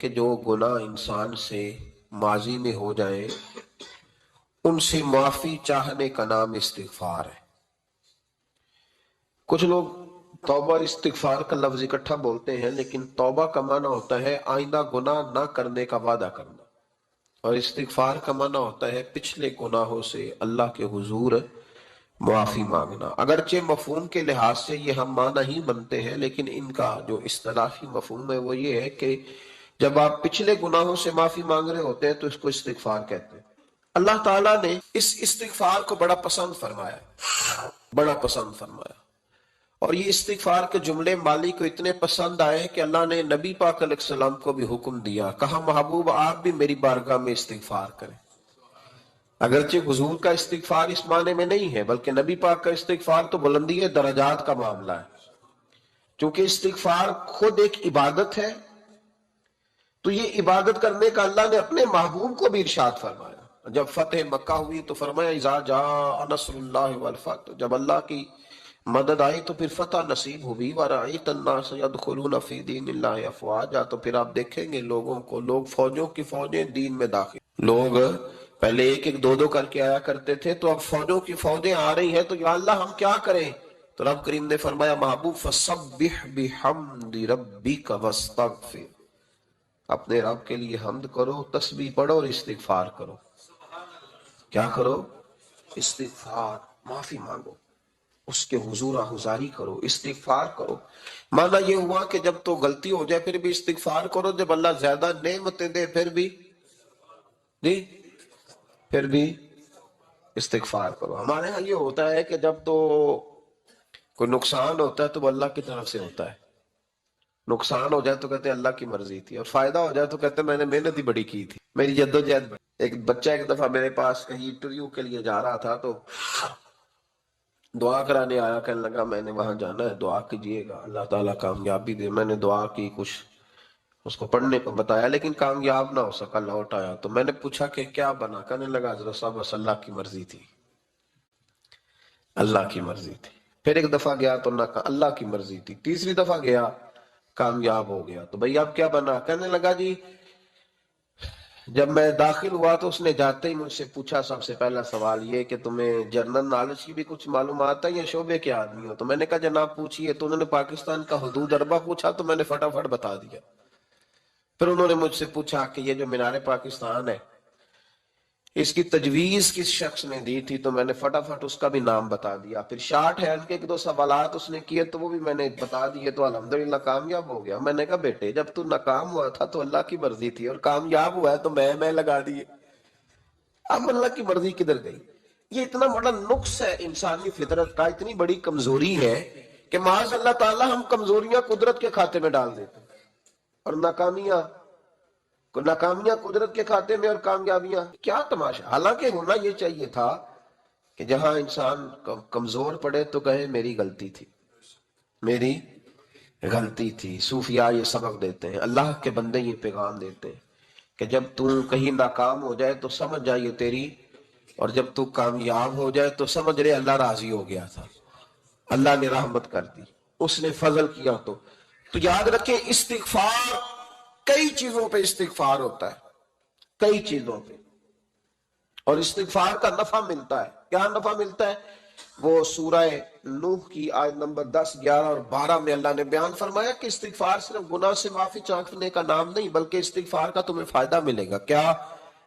کہ جو گناہ انسان سے ماضی میں ہو جائیں ان سے معافی چاہنے کا نام استغفار ہے۔ کچھ لوگ توبہ اور استغفار کا لفظ اکٹھا بولتے ہیں، لیکن توبہ کا معنی ہوتا ہے آئندہ گناہ نہ کرنے کا وعدہ کرنا، اور استغفار کا معنی ہوتا ہے پچھلے گناہوں سے اللہ کے حضور معافی مانگنا۔ اگرچہ مفہوم کے لحاظ سے یہ ہم معنی ہی بنتے ہیں، لیکن ان کا جو اصطلاحی مفہوم ہے وہ یہ ہے کہ جب آپ پچھلے گناہوں سے معافی مانگ رہے ہوتے ہیں تو اس کو استغفار کہتے ہیں۔ اللہ تعالیٰ نے اس استغفار کو بڑا پسند فرمایا، بڑا پسند فرمایا، اور یہ استغفار کے جملے مالی کو اتنے پسند آئے کہ اللہ نے نبی پاک علیہ السلام کو بھی حکم دیا، کہا محبوب آپ بھی میری بارگاہ میں استغفار کریں۔ اگرچہ حضور کا استغفار اس معنی میں نہیں ہے، بلکہ نبی پاک کا استغفار تو بلندی درجات کا معاملہ ہے۔ چونکہ استغفار خود ایک عبادت ہے، تو یہ عبادت کرنے کا اللہ نے اپنے محبوب کو بھی ارشاد فرمایا۔ جب فتح مکہ ہوئی تو فرمایا اذا جاء نصر اللہ والفتح، جب اللہ کی مدد آئی تو پھر فتح نصیب ہوئی، وَرَأَيْتَ النَّاسَ يَدْخُلُونَ فِي دِينِ اللَّهِ أَفْوَاجًا، تو پھر آپ دیکھیں گے لوگوں کو، لوگ فوجوں کی فوجیں دین میں داخل، لوگ پہلے ایک ایک دو دو کر کے آیا کرتے تھے، تو اب فوجوں کی فوجیں آ رہی ہیں، تو یا اللہ ہم کیا کریں؟ تو رب کریم نے فرمایا محبوب فَسَبِّحْ بِحَمْدِ رَبِّكَ وَاسْتَغْفِرْ، اپنے رب کے لیے حمد کرو، تسبیح پڑھو اور استغفار کرو۔ کیا کرو؟ استغفار، معافی مانگو، اس کے حضور آہذاری کرو، استغفار کرو۔ معنی یہ ہوا کہ جب تو غلطی ہو جائے پھر بھی استغفار کرو، جب اللہ زیادہ نعمتیں دے پھر بھی استغفار کرو۔ ہمارے ہاں یہ ہوتا ہے کہ جب تو کوئی نقصان ہوتا ہے تو وہ اللہ کی طرف سے ہوتا ہے، نقصان ہو جائے تو کہتے ہیں اللہ کی مرضی تھی، اور فائدہ ہو جائے تو کہتے ہیں میں نے محنت ہی بڑی کی تھی، میری جدوجہد بڑی۔ ایک بچہ ایک دفعہ میرے پاس کہیں انٹرویو کے لیے جا رہا تھا، تو دعا کرانے آیا، کہنے لگا میں نے وہاں جانا ہے، دعا کیجئے گا اللہ تعالیٰ کامیابی دے۔ میں نے دعا کی، کچھ اس کو پڑھنے کو بتایا، لیکن کامیاب نہ ہو سکا، لوٹ آیا۔ تو میں نے پوچھا کہ کیا بنا؟ کہنے لگا حضرت صاحب بس اللہ کی مرضی تھی، اللہ کی مرضی تھی۔ پھر ایک دفعہ گیا تو نہ، اللہ کی مرضی تھی۔ تیسری دفعہ گیا، کامیاب ہو گیا۔ تو بھئی اب کیا بنا؟ کہنے لگا جی جب میں داخل ہوا تو اس نے جاتے ہی مجھ سے پوچھا سب سے پہلا سوال یہ کہ تمہیں جنرل نالج کی بھی کچھ معلومات ہے یا شعبے کے آدمی ہو؟ تو میں نے کہا جناب پوچھئے۔ تو انہوں نے پاکستان کا حدود اربہ پوچھا تو میں نے فٹافٹ بتا دیا۔ پھر انہوں نے مجھ سے پوچھا کہ یہ جو مینار پاکستان ہے اس کی تجویز کس شخص نے دی تھی؟ تو میں نے فٹافٹ اس کا بھی نام بتا دیا۔ پھر شارٹ ہینڈ کے ایک دو سوالات اس نے کیے تو وہ بھی میں نے بتا دیے، تو الحمدللہ کامیاب ہو گیا۔ میں نے کہا بیٹے جب تو ناکام ہوا تھا تو اللہ کی مرضی تھی، اور کامیاب ہوا ہے تو میں لگا دیے، اب اللہ کی مرضی کدھر گئی؟ یہ اتنا بڑا نقص ہے انسانی فطرت کا، اتنی بڑی کمزوری ہے کہ معاذ اللہ تعالی ہم کمزوریاں قدرت کے کھاتے میں ڈال دیتے ہیں، اور ناکامیاں قدرت کے کھاتے میں، اور کامیابیاں کیا تماشا۔ حالانکہ ہونا یہ چاہیے تھا کہ جہاں انسان کمزور پڑے تو کہے میری غلطی تھی، میری غلطی تھی۔ صوفیاء یہ سبق دیتے ہیں، اللہ کے بندے یہ پیغام دیتے ہیں کہ جب تو کہیں ناکام ہو جائے تو سمجھ جائے تیری، اور جب تو کامیاب ہو جائے تو سمجھ رہے اللہ راضی ہو گیا تھا، اللہ نے رحمت کر دی، اس نے فضل کیا۔ تو یاد رکھیں استغفار، کئی چیزوں پہ استغفار ہوتا ہے، کئی چیزوں پہ، اور استغفار کا نفع ملتا ہے۔ کیا نفع ملتا ہے؟ وہ سورہ نوح کی آیت نمبر 10، 11 اور 12 میں اللہ نے بیان فرمایا کہ استغفار صرف گناہ سے معافی چاہنے کا نام نہیں، بلکہ استغفار کا تمہیں فائدہ ملے گا۔ کیا؟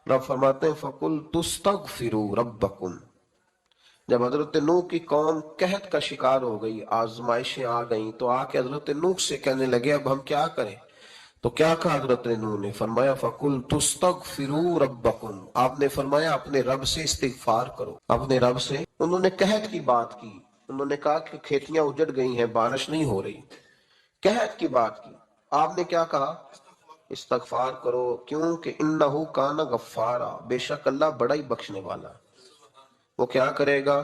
رب فرماتے ہیں فَقُلْتُ اسْتَغْفِرُوا رَبَّكُمْ، جب حضرت نوح کی قوم قحط کا شکار ہو گئی، آزمائشیں آ گئیں، تو آ کے حضرت نوح سے کہنے لگے اب ہم کیا کریں؟ تو کیا کہا حضرت نوح نے؟ فرمایا فَقُلْتُ اسْتَغْفِرُوا رَبَّكُمْ، آپ نے فرمایا اپنے رب سے استغفار کرو، اپنے رب سے۔ انہوں نے قحط کی بات کی، انہوں نے کہا کہ کھیتیاں اجڑ گئی ہیں، بارش نہیں ہو رہی، قحط کی بات کی۔ آپ نے کیا کہا؟ استغفار کرو، کیوں کہ انہو کان غفارا، بے شک اللہ بڑا ہی بخشنے والا۔ وہ کیا کرے گا؟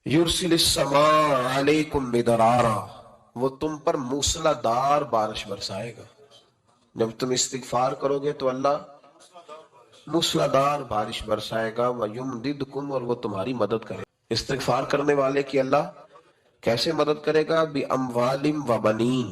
یرسل السماء علیکم مدرارا، وہ تم پر موسلا دار بارش برسائے گا۔ جب تم استغفار کرو گے تو اللہ موسلا دار بارش برسائے گا، وَيُمْدِدْكُمْ، اور وہ تمہاری مدد کرے گا۔ استغفار کرنے والے کی اللہ کیسے مدد کرے گا؟ بِأَمْوَالٍ وَبَنِينَ،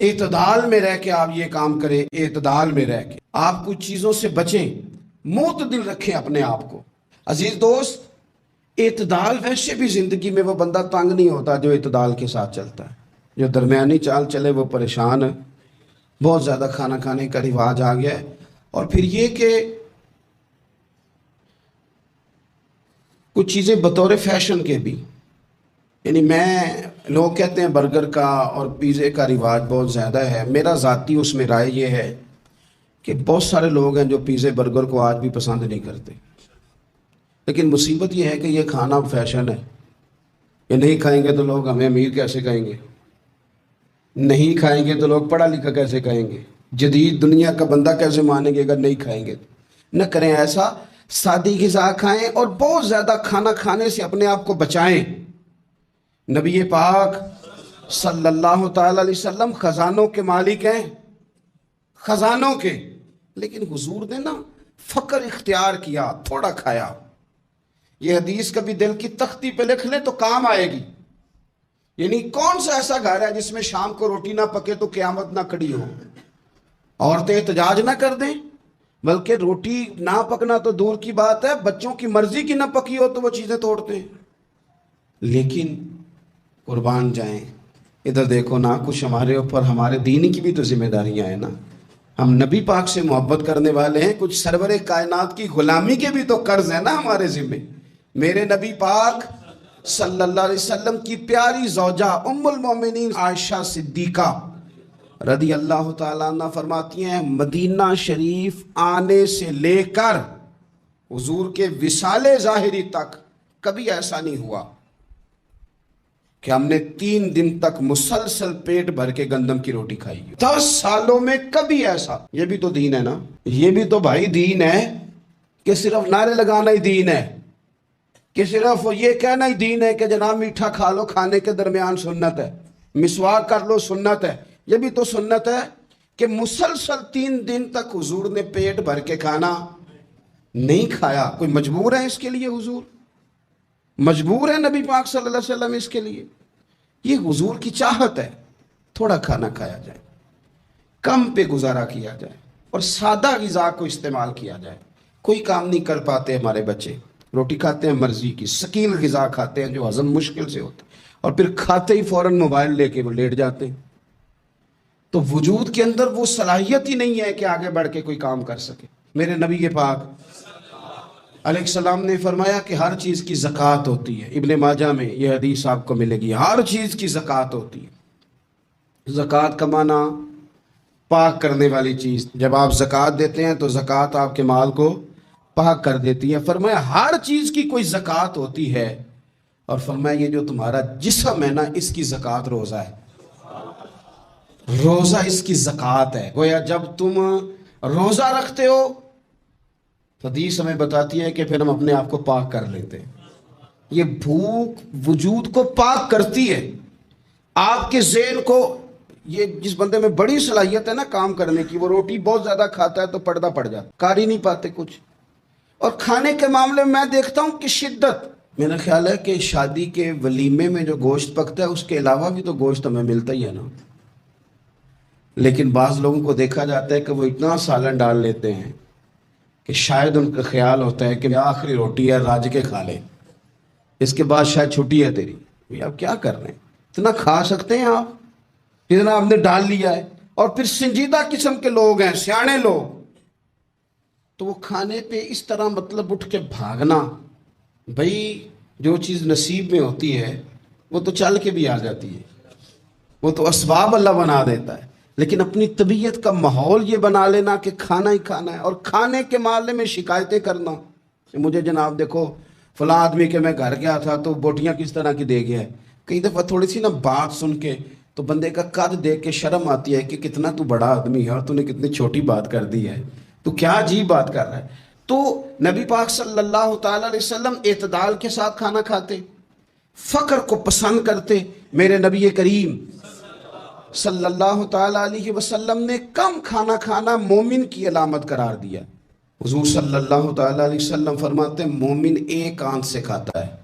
اعتدال میں رہ کے آپ یہ کام کریں، اعتدال میں رہ کے آپ کچھ چیزوں سے بچیں، معتدل رکھیں اپنے آپ کو۔ عزیز دوست، اعتدال ویسے بھی زندگی میں وہ بندہ تنگ نہیں ہوتا جو اعتدال کے ساتھ چلتا ہے۔ جو درمیانی چال چلے وہ پریشان ہے۔ بہت زیادہ کھانا کھانے کا رواج آ گیا ہے، اور پھر یہ کہ کچھ چیزیں بطور فیشن کے بھی، یعنی لوگ کہتے ہیں برگر کا اور پیزے کا رواج بہت زیادہ ہے۔ میرا ذاتی اس میں رائے یہ ہے کہ بہت سارے لوگ ہیں جو پیزے برگر کو آج بھی پسند نہیں کرتے، لیکن مصیبت یہ ہے کہ یہ کھانا فیشن ہے۔ یہ نہیں کھائیں گے تو لوگ ہمیں امیر کیسے کہیں گے، نہیں کھائیں گے تو لوگ پڑھا لکھا کیسے کہیں گے، جدید دنیا کا بندہ کیسے مانیں گے اگر نہیں کھائیں گے۔ نہ کریں ایسا، سادی غذا کھائیں اور بہت زیادہ کھانا کھانے سے اپنے آپ کو بچائیں۔ نبی پاک صلی اللہ تعالی علیہ وسلم خزانوں کے مالک ہیں، خزانوں کے، لیکن حضور نے نا فقر اختیار کیا، تھوڑا کھایا۔ یہ حدیث کبھی دل کی تختی پہ لکھ لیں تو کام آئے گی۔ یعنی کون سا ایسا گھر ہے جس میں شام کو روٹی نہ پکے تو قیامت نہ کھڑی ہو؟ عورتیں احتجاج نہ کر دیں، بلکہ روٹی نہ پکنا تو دور کی بات ہے، بچوں کی مرضی کی نہ پکی ہو تو وہ چیزیں توڑتے ہیں۔ لیکن قربان جائیں، ادھر دیکھو نا، کچھ ہمارے اوپر ہمارے دین کی بھی تو ذمہ داریاں ہیں نا۔ ہم نبی پاک سے محبت کرنے والے ہیں، کچھ سرور کائنات کی غلامی کے بھی تو قرض ہیں نا ہمارے ذمہ۔ میرے نبی پاک صلی اللہ علیہ وسلم کی پیاری زوجہ ام المومنین عائشہ صدیقہ رضی اللہ تعالیٰ عنہ فرماتی ہیں، مدینہ شریف آنے سے لے کر حضور کے وصال ظاہری تک کبھی ایسا نہیں ہوا کہ ہم نے 3 دن تک مسلسل پیٹ بھر کے گندم کی روٹی کھائی۔ 10 سالوں میں کبھی ایسا۔ یہ بھی تو دین ہے نا، یہ بھی تو بھائی دین ہے کہ صرف نعرے لگانا ہی دین ہے، کہ صرف یہ کہنا ہی دین ہے کہ جناب میٹھا کھا لو، کھانے کے درمیان سنت ہے، مسواک کر لو سنت ہے۔ یہ بھی تو سنت ہے کہ مسلسل 3 دن تک حضور نے پیٹ بھر کے کھانا نہیں کھایا۔ کوئی مجبور ہے اس کے لیے؟ حضور مجبور ہے نبی پاک صلی اللہ علیہ وسلم اس کے لیے؟ یہ حضور کی چاہت ہے، تھوڑا کھانا کھایا جائے، کم پہ گزارا کیا جائے اور سادہ غذا کو استعمال کیا جائے۔ کوئی کام نہیں کر پاتے ہمارے بچے، روٹی کھاتے ہیں مرضی کی، ثقیل غذا کھاتے ہیں جو ہضم مشکل سے ہوتا ہے، اور پھر کھاتے ہی فوراً موبائل لے کے وہ لیٹ جاتے ہیں۔ تو وجود کے اندر وہ صلاحیت ہی نہیں ہے کہ آگے بڑھ کے کوئی کام کر سکے۔ میرے نبی کے پاک علیہ السلام نے فرمایا کہ ہر چیز کی زکوٰۃ ہوتی ہے۔ ابن ماجہ میں یہ حدیث آپ کو ملے گی، ہر چیز کی زکوٰۃ ہوتی ہے۔ زکوٰۃ کا معنی پاک کرنے والی چیز۔ جب آپ زکوٰۃ دیتے ہیں تو زکوٰۃ آپ کے مال کو پاک کر دیتی ہے۔ فرمایا ہر چیز کی کوئی زکوٰۃ ہوتی ہے، اور فرمایا یہ جو تمہارا جسم ہے نا، اس کی زکوٰۃ روزہ ہے۔ روزہ اس کی زکوٰۃ ہے۔ گویا جب تم روزہ رکھتے ہو، حدیث ہمیں بتاتی ہے کہ پھر ہم اپنے آپ کو پاک کر لیتے ہیں۔ یہ بھوک وجود کو پاک کرتی ہے، آپ کے ذہن کو۔ یہ جس بندے میں بڑی صلاحیت ہے نا کام کرنے کی، وہ روٹی بہت زیادہ کھاتا ہے تو پردہ پڑ جاتا، کر ہی نہیں پاتے کچھ۔ اور کھانے کے معاملے میں دیکھتا ہوں کہ شدت، میرا خیال ہے کہ شادی کے ولیمے میں جو گوشت پکتا ہے اس کے علاوہ بھی تو گوشت ہمیں ملتا ہی ہے نا، لیکن بعض لوگوں کو دیکھا جاتا ہے کہ وہ اتنا سالن ڈال لیتے ہیں کہ شاید ان کا خیال ہوتا ہے کہ آخری روٹی ہے، راج کے کھا لے، اس کے بعد شاید چھٹی ہے تیری۔ آپ کیا کر رہے ہیں؟ اتنا کھا سکتے ہیں آپ جتنا آپ نے ڈال لیا ہے؟ اور پھر سنجیدہ قسم کے لوگ ہیں، سیانے لوگ، تو وہ کھانے پہ اس طرح مطلب اٹھ کے بھاگنا۔ بھائی جو چیز نصیب میں ہوتی ہے وہ تو چل کے بھی آ جاتی ہے، وہ تو اسباب اللہ بنا دیتا ہے، لیکن اپنی طبیعت کا ماحول یہ بنا لینا کہ کھانا ہی کھانا ہے، اور کھانے کے معاملے میں شکایتیں کرنا کہ مجھے جناب دیکھو فلاں آدمی کے میں گھر گیا تھا تو بوٹیاں کس طرح کی دے گیا ہے۔ کئی دفعہ تھوڑی سی نا بات سن کے تو بندے کا قد دیکھ کے شرم آتی ہے کہ کتنا تو بڑا آدمی ہے اور تو نے کتنی چھوٹی بات کر دی ہے، تو کیا عجیب بات کر رہا ہے۔ تو نبی پاک صلی اللہ تعالیٰ علیہ وسلم اعتدال کے ساتھ کھانا کھاتے، فقر کو پسند کرتے۔ میرے نبی کریم صلی اللہ تعالیٰ علیہ وسلم نے کم کھانا کھانا مومن کی علامت قرار دیا۔ حضور صلی اللہ تعالیٰ علیہ وسلم فرماتے ہیں مومن ایک آنت سے کھاتا ہے،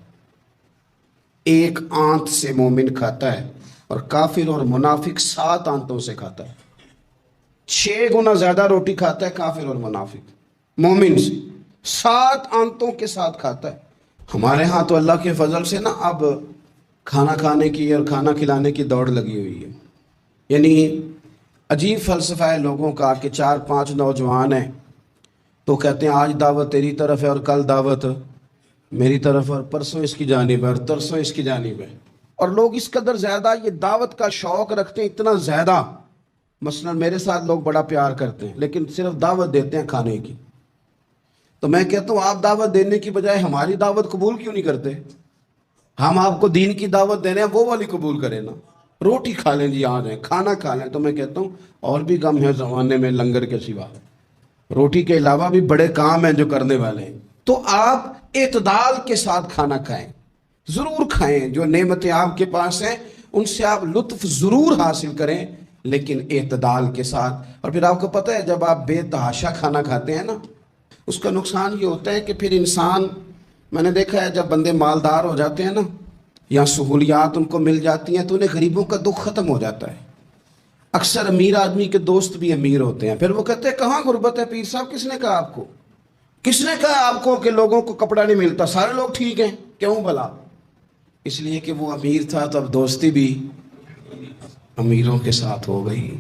ایک آنت سے مومن کھاتا ہے، اور کافر اور منافق 7 آنتوں سے کھاتا ہے. 6 گنا زیادہ روٹی کھاتا ہے کافر اور منافق مومن سے. 7 آنتوں کے ساتھ کھاتا ہے. ہمارے ہاں تو اللہ کے فضل سے نا اب کھانا کھانے کی اور کھانا کھلانے کی دوڑ لگی ہوئی ہے. یعنی عجیب فلسفہ ہے لوگوں کا کہ 4-5 نوجوان ہیں تو کہتے ہیں آج دعوت تیری طرف ہے اور کل دعوت میری طرف اور پرسوں اس کی جانب ہے اور ترسوں اس کی جانب ہے. اور لوگ اس قدر زیادہ یہ دعوت کا شوق رکھتے ہیں اتنا زیادہ. مثلا میرے ساتھ لوگ بڑا پیار کرتے ہیں لیکن صرف دعوت دیتے ہیں کھانے کی. تو میں کہتا ہوں آپ دعوت دینے کی بجائے ہماری دعوت قبول کیوں نہیں کرتے؟ ہم آپ کو دین کی دعوت دے رہے ہیں وہ والی قبول کریں نا. روٹی کھا لیں جی آ جائیں کھانا کھا لیں. تو میں کہتا ہوں اور بھی کم ہے زمانے میں لنگر کے سوا. روٹی کے علاوہ بھی بڑے کام ہیں جو کرنے والے ہیں. تو آپ اعتدال کے ساتھ کھانا کھائیں, ضرور کھائیں. جو نعمتیں آپ کے پاس ہیں ان سے آپ لطف ضرور حاصل کریں لیکن اعتدال کے ساتھ. اور پھر آپ کو پتہ ہے جب آپ بے تحاشا کھانا کھاتے ہیں نا اس کا نقصان یہ ہوتا ہے کہ پھر انسان, میں نے دیکھا ہے جب بندے مالدار ہو جاتے ہیں نا یا سہولیات ان کو مل جاتی ہیں تو انہیں غریبوں کا دکھ ختم ہو جاتا ہے. اکثر امیر آدمی کے دوست بھی امیر ہوتے ہیں, پھر وہ کہتے ہیں کہاں غربت ہے پیر صاحب؟ کس نے کہا آپ کو, کس نے کہا آپ کو کہ لوگوں کو کپڑا نہیں ملتا, سارے لوگ ٹھیک ہیں؟ کیوں بھلا؟ اس لیے کہ وہ امیر تھا تو اب دوستی بھی امیروں کے ساتھ ہو گئی.